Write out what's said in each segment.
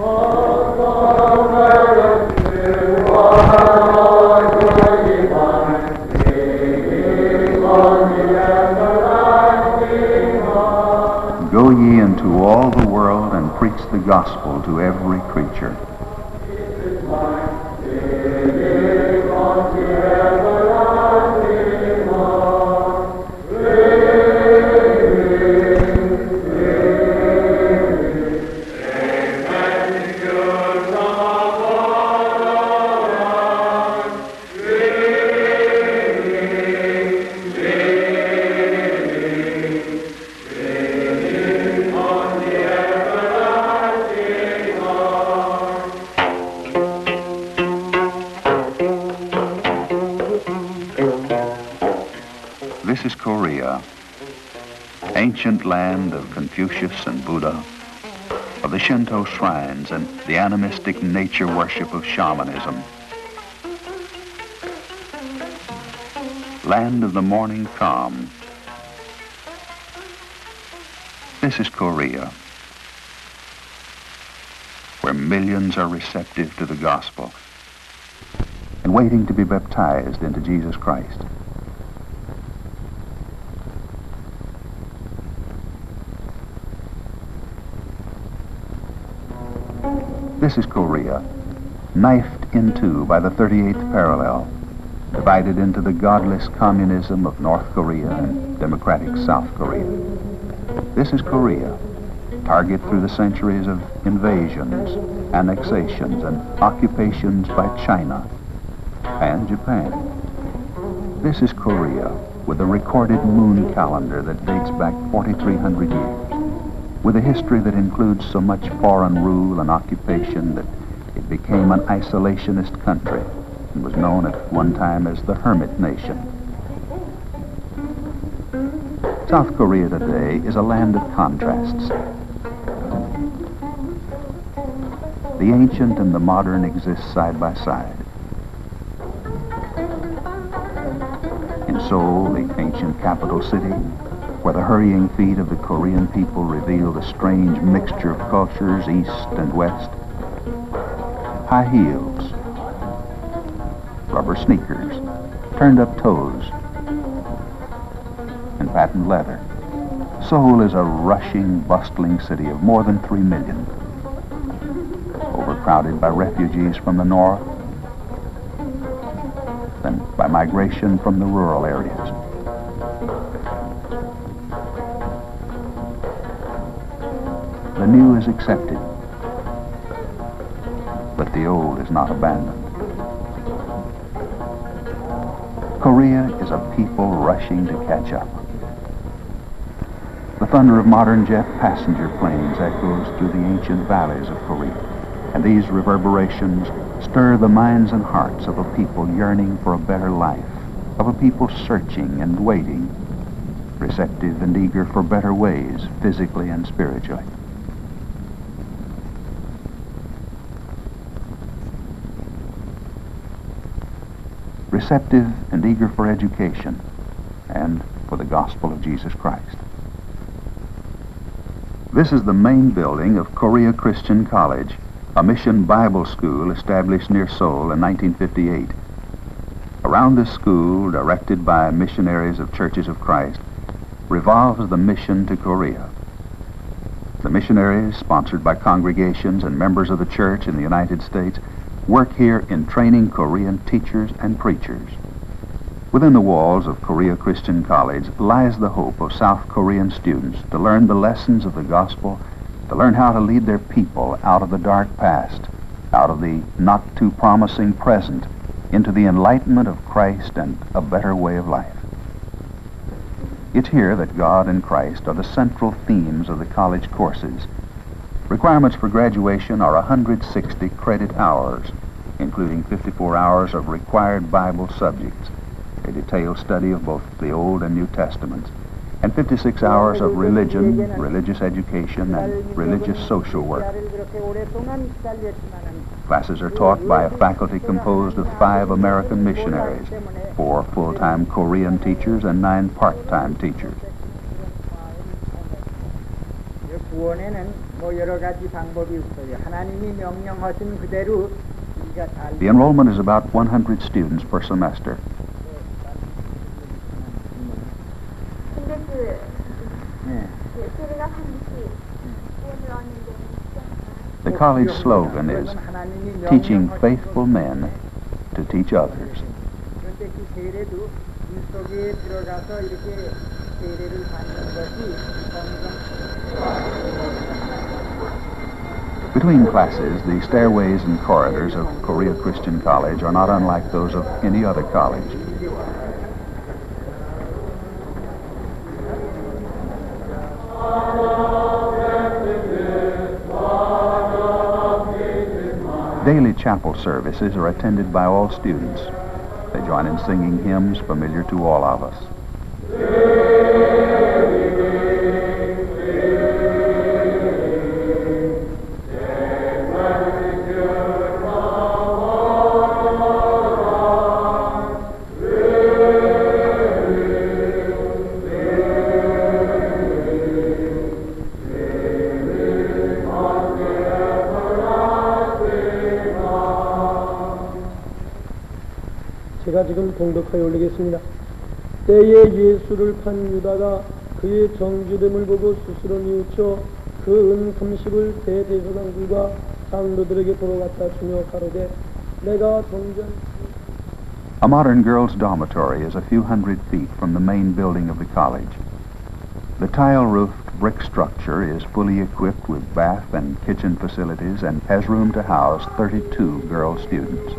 Go ye into all the world and preach the gospel to every creature. This is Korea, ancient land of Confucius and Buddha, of the Shinto shrines and the animistic nature worship of shamanism. Land of the morning calm. This is Korea, where millions are receptive to the gospel and waiting to be baptized into Jesus Christ. This is Korea, knifed in two by the 38th parallel, divided into the godless communism of North Korea and democratic South Korea. This is Korea, target through the centuries of invasions, annexations, and occupations by China and Japan. This is Korea, with a recorded moon calendar that dates back 4,300 years. With a history that includes so much foreign rule and occupation that it became an isolationist country and was known at one time as the Hermit Nation. South Korea today is a land of contrasts. The ancient and the modern exist side by side. In Seoul, the ancient capital city, where the hurrying feet of the Korean people reveal the strange mixture of cultures east and west. High heels, rubber sneakers, turned-up toes, and patent leather. Seoul is a rushing, bustling city of more than 3 million, overcrowded by refugees from the north, then by migration from the rural areas. The new is accepted, but the old is not abandoned. Korea is a people rushing to catch up. The thunder of modern jet passenger planes echoes through the ancient valleys of Korea, and these reverberations stir the minds and hearts of a people yearning for a better life, of a people searching and waiting, receptive and eager for better ways, physically and spiritually. Receptive and eager for education and for the gospel of Jesus Christ. This is the main building of Korea Christian College, a mission Bible school established near Seoul in 1958. Around this school, directed by missionaries of Churches of Christ, revolves the mission to Korea. The missionaries, sponsored by congregations and members of the church in the United States, work here in training Korean teachers and preachers. Within the walls of Korea Christian College lies the hope of South Korean students to learn the lessons of the gospel, to learn how to lead their people out of the dark past, out of the not too promising present, into the enlightenment of Christ and a better way of life. It's here that God and Christ are the central themes of the college courses. Requirements for graduation are 160 credit hours, including 54 hours of required Bible subjects, a detailed study of both the Old and New Testaments, and 56 hours of religion, religious education, and religious social work. Classes are taught by a faculty composed of 5 American missionaries, 4 full-time Korean teachers, and 9 part-time teachers. 뭐 여러 가지 방법이 있어요. 하나님이 명령하신 그대로 우리가 잘 The enrollment is about 100 students per semester. 근데 소리가 반드시 구원을 얻는 데는 The college slogan is teaching faithful men to teach others. 그런데 그 세례도 물 속에 들어가서 이렇게 세례를 받는 것이 Between classes, the stairways and corridors of Korea Christian College are not unlike those of any other college. Daily chapel services are attended by all students. They join in singing hymns familiar to all of us. 제가 지금 봉독하여 올리겠습니다. 때에 예수를 판 유다가 그의 정죄됨을 보고 스스로 뉘우쳐 그 은 금식을 대대소장들과 장로들에게 보러 갖다 주며 가로되 내가 동전. A modern girls' dormitory is a few hundred feet from the main building of the college. The tile-roofed brick structure is fully equipped with bath and kitchen facilities and has room to house 32 girl students.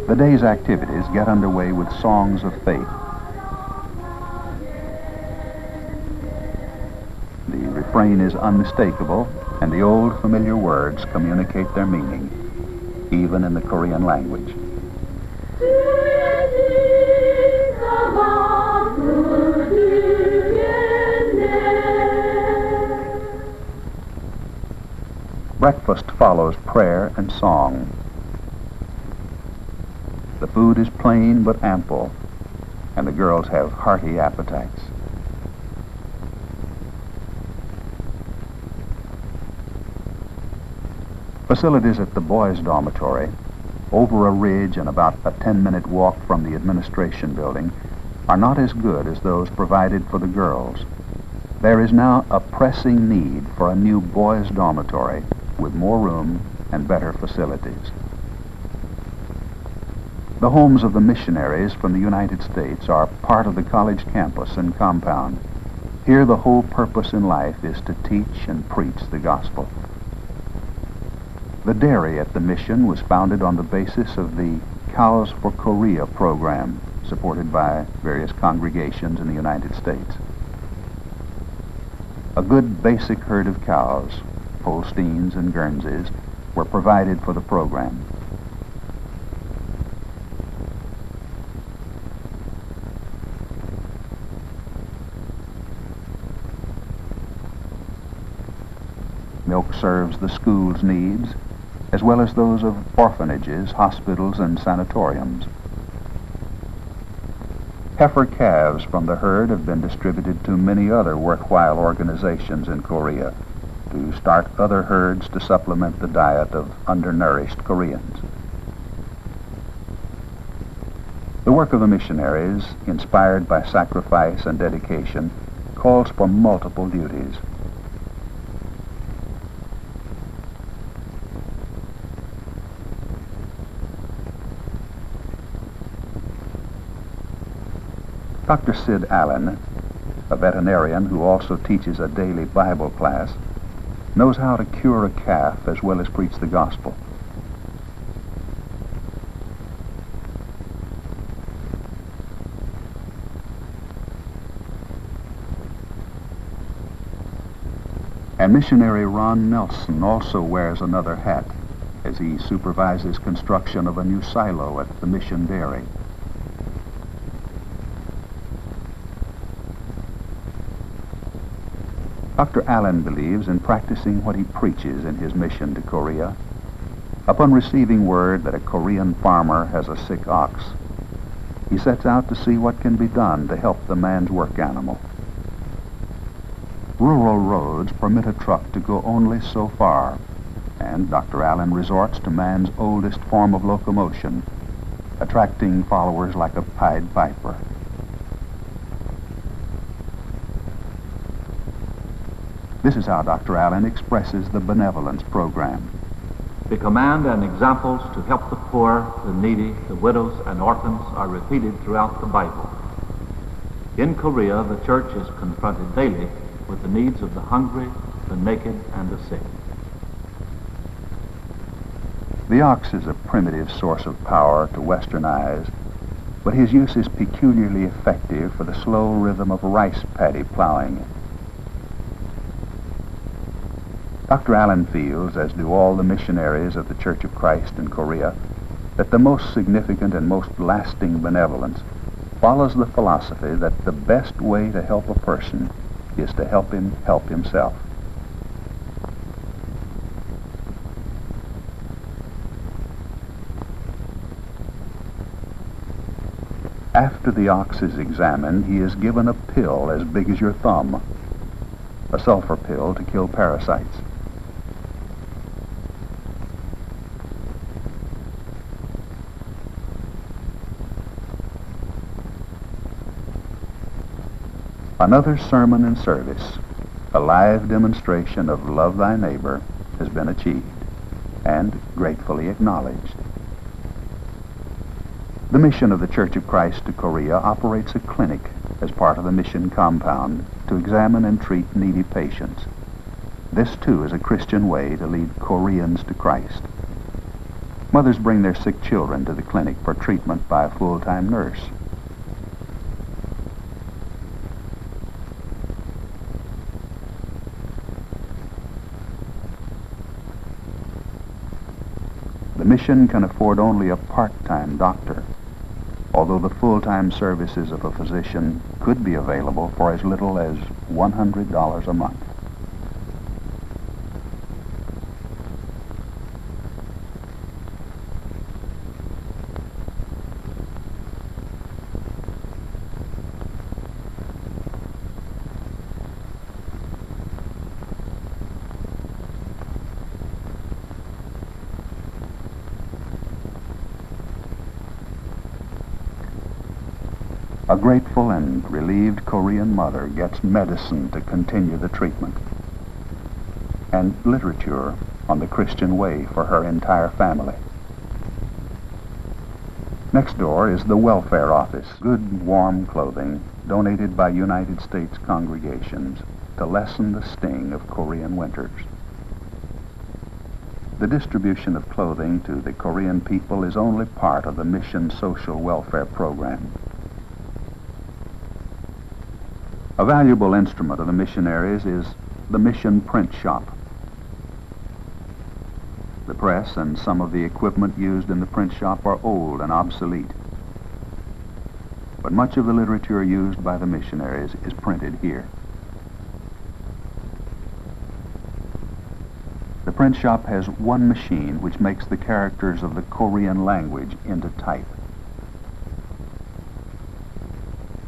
The day's activities get underway with songs of faith. The refrain is unmistakable, and the old familiar words communicate their meaning, even in the Korean language. Breakfast follows prayer and song. The food is plain but ample, and the girls have hearty appetites. Facilities at the boys' dormitory, over a ridge and about a 10-minute walk from the administration building, are not as good as those provided for the girls. There is now a pressing need for a new boys' dormitory with more room and better facilities. The homes of the missionaries from the United States are part of the college campus and compound. Here the whole purpose in life is to teach and preach the gospel. The dairy at the mission was founded on the basis of the Cows for Korea program, supported by various congregations in the United States. A good basic herd of cows, Holsteins and Guernseys, were provided for the program. Milk serves the school's needs, as well as those of orphanages, hospitals, and sanatoriums. Heifer calves from the herd have been distributed to many other worthwhile organizations in Korea to start other herds to supplement the diet of undernourished Koreans. The work of the missionaries, inspired by sacrifice and dedication, calls for multiple duties. Dr. Sid Allen, a veterinarian who also teaches a daily Bible class, knows how to cure a calf as well as preach the gospel. And missionary Ron Nelson also wears another hat as he supervises construction of a new silo at the mission dairy. Dr. Allen believes in practicing what he preaches in his mission to Korea. Upon receiving word that a Korean farmer has a sick ox, he sets out to see what can be done to help the man's work animal. Rural roads permit a truck to go only so far, and Dr. Allen resorts to man's oldest form of locomotion, attracting followers like a Pied Piper. This is how Dr. Allen expresses the benevolence program. The command and examples to help the poor, the needy, the widows, and orphans are repeated throughout the Bible. In Korea, the church is confronted daily with the needs of the hungry, the naked, and the sick. The ox is a primitive source of power to Western eyes, but his use is peculiarly effective for the slow rhythm of rice paddy plowing. Dr. Allen feels, as do all the missionaries of the Church of Christ in Korea, that the most significant and most lasting benevolence follows the philosophy that the best way to help a person is to help him help himself. After the ox is examined, he is given a pill as big as your thumb, a sulfur pill to kill parasites. Another sermon and service, a live demonstration of love thy neighbor, has been achieved and gratefully acknowledged. The mission of the Church of Christ to Korea operates a clinic as part of the mission compound to examine and treat needy patients. This, too, is a Christian way to lead Koreans to Christ. Mothers bring their sick children to the clinic for treatment by a full-time nurse. The mission can afford only a part-time doctor, although the full-time services of a physician could be available for as little as $100 a month. A grateful and relieved Korean mother gets medicine to continue the treatment, and literature on the Christian way for her entire family. Next door is the welfare office, good warm clothing donated by United States congregations to lessen the sting of Korean winters. The distribution of clothing to the Korean people is only part of the mission social welfare program. A valuable instrument of the missionaries is the mission print shop. The press and some of the equipment used in the print shop are old and obsolete, but much of the literature used by the missionaries is printed here. The print shop has one machine which makes the characters of the Korean language into type.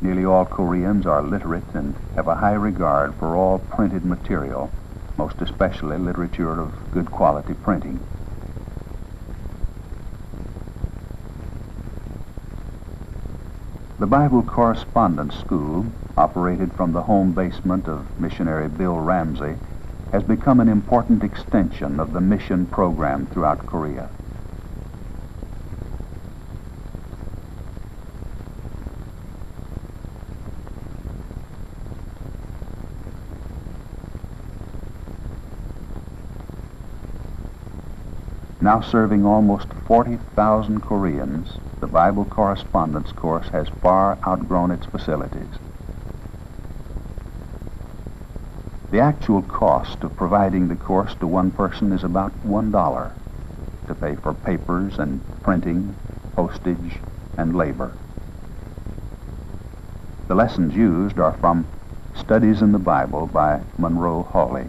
Nearly all Koreans are literate and have a high regard for all printed material, most especially literature of good quality printing. The Bible Correspondence School, operated from the home basement of missionary Bill Ramsey, has become an important extension of the mission program throughout Korea. Now serving almost 40,000 Koreans, the Bible Correspondence course has far outgrown its facilities. The actual cost of providing the course to one person is about $1 to pay for papers and printing, postage, and labor. The lessons used are from Studies in the Bible by Monroe Hawley.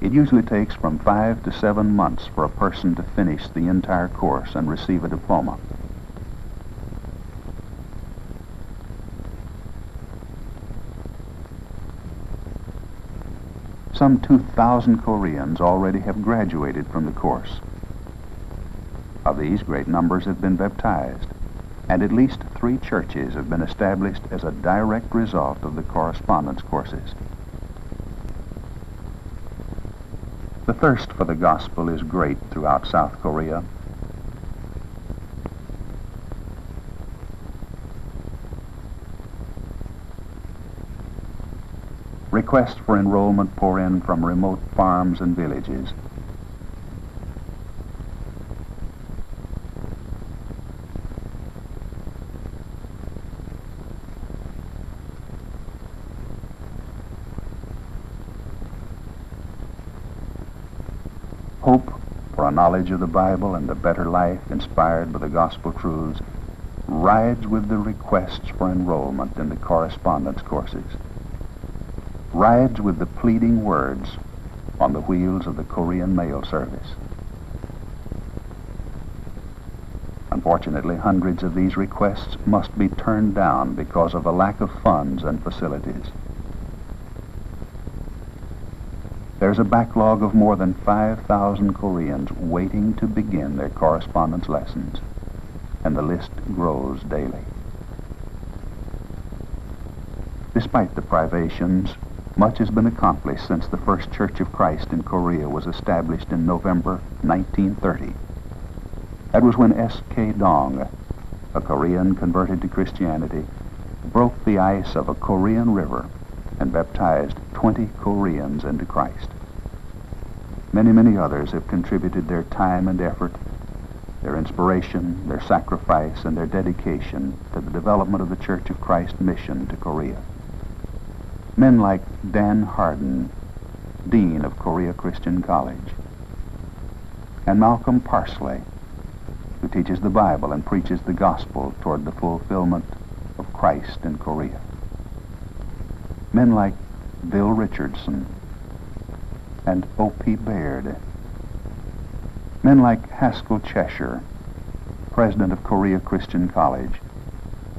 It usually takes from 5 to 7 months for a person to finish the entire course and receive a diploma. Some 2,000 Koreans already have graduated from the course. Of these, great numbers have been baptized, and at least 3 churches have been established as a direct result of the correspondence courses. The thirst for the gospel is great throughout South Korea. Requests for enrollment pour in from remote farms and villages. Hope for a knowledge of the Bible and a better life inspired by the gospel truths rides with the requests for enrollment in the correspondence courses, rides with the pleading words on the wheels of the Korean mail service. Unfortunately, hundreds of these requests must be turned down because of a lack of funds and facilities. There's a backlog of more than 5,000 Koreans waiting to begin their correspondence lessons, and the list grows daily. Despite the privations, much has been accomplished since the first Church of Christ in Korea was established in November 1930. That was when S.K. Dong, a Korean converted to Christianity, broke the ice of a Korean river and baptized 20 Koreans into Christ. Many, many others have contributed their time and effort, their inspiration, their sacrifice, and their dedication to the development of the Church of Christ mission to Korea. Men like Dan Hardin, Dean of Korea Christian College, and Malcolm Parsley, who teaches the Bible and preaches the gospel toward the fulfillment of Christ in Korea. Men like Bill Richardson and O.P. Baird. Men like Haskell Cheshire, president of Korea Christian College,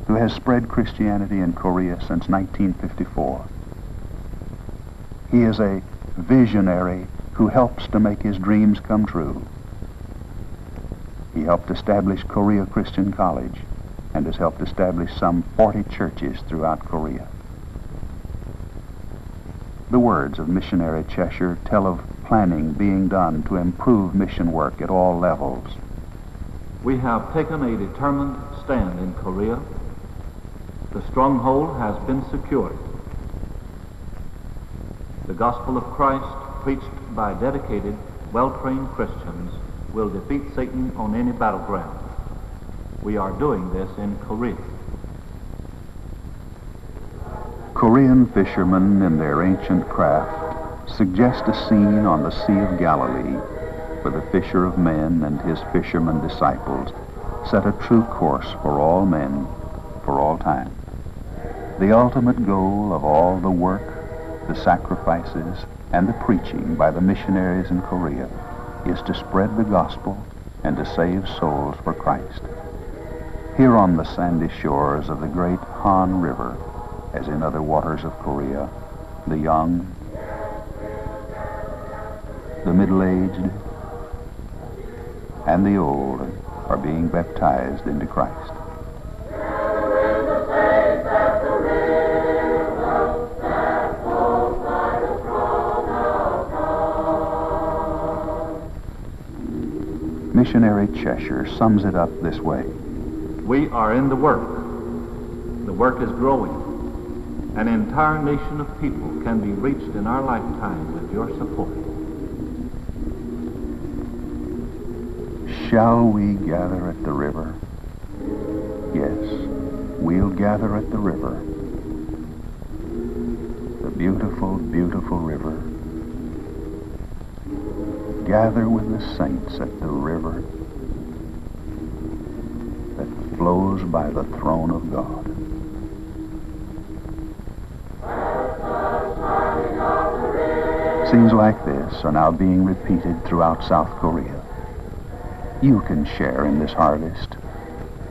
who has spread Christianity in Korea since 1954. He is a visionary who helps to make his dreams come true. He helped establish Korea Christian College and has helped establish some 40 churches throughout Korea. The words of missionary Cheshire tell of planning being done to improve mission work at all levels. We have taken a determined stand in Korea. The stronghold has been secured. The gospel of Christ, preached by dedicated, well-trained Christians, will defeat Satan on any battleground. We are doing this in Korea. Korean fishermen in their ancient craft suggest a scene on the Sea of Galilee where the fisher of men and his fishermen disciples set a true course for all men, for all time. The ultimate goal of all the work, the sacrifices, and the preaching by the missionaries in Korea is to spread the gospel and to save souls for Christ. Here on the sandy shores of the great Han River, as in other waters of Korea, the young, the middle-aged, and the old are being baptized into Christ. Missionary Cheshire sums it up this way. We are in the work. The work is growing. An entire nation of people can be reached in our lifetime with your support. Shall we gather at the river? Yes, we'll gather at the river. The beautiful, beautiful river. Gather with the saints at the river that flows by the throne of God. Scenes like this are now being repeated throughout South Korea. You can share in this harvest.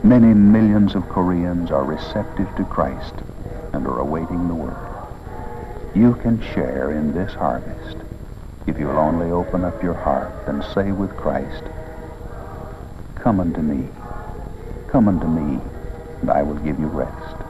Many millions of Koreans are receptive to Christ and are awaiting the word. You can share in this harvest if you'll only open up your heart and say with Christ, come unto me, and I will give you rest.